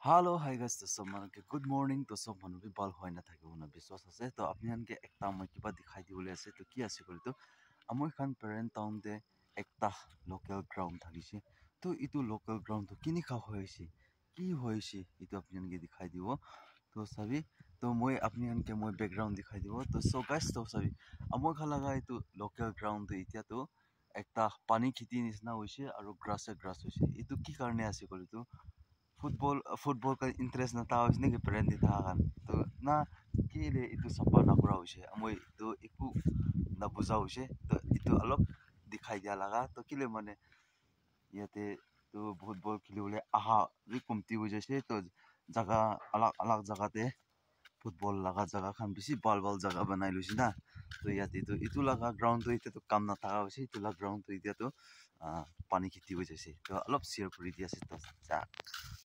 Hello, hi guys, to सब मन के good morning तो सब मन भी बाल होय ना থাকে উনা বিশ্বাস আছে তো আপনি আনকে একটা মই কিবা দেখাই দিবলে আছে তো কি আছে করি তো আমই খান পেরেন্ট টাউন দে একটা লোকাল গ্রাউন্ড থাকিছে তো ইটো লোকাল গ্রাউন্ড তো কিনি খা হইছে কি হইছে ইটো আপনি আনকে দেখাই দিব তো সবি তো মই আপনি আনকে মই ব্যাকগ্রাউন্ড দেখাই দিব তো সো গাইস তো সবি আমই খা লাগা ইটো লোকাল গ্রাউন্ড তো ইতিয়া তো একটা পানি খেতি নিচিনা হইছে আৰু গ্রাস হইছে ইটো কি কারণে আছে করি তো football ka interest na tao isne ke parent di thakan to na kile itu sapa na kura hoise amoi to iku na buza hoise to itu alop dikhai dia laga to kile mane yate to football khilibole aha ri kumti ho jaise to jaga alag jaga te football laga jaga khan bisi bal jaga banai loisi na to yate to itu laga ground to ite to kam na thaga hoise itu laga ground to ite to pani khiti ho jaise to alop share kuri dia ase to ja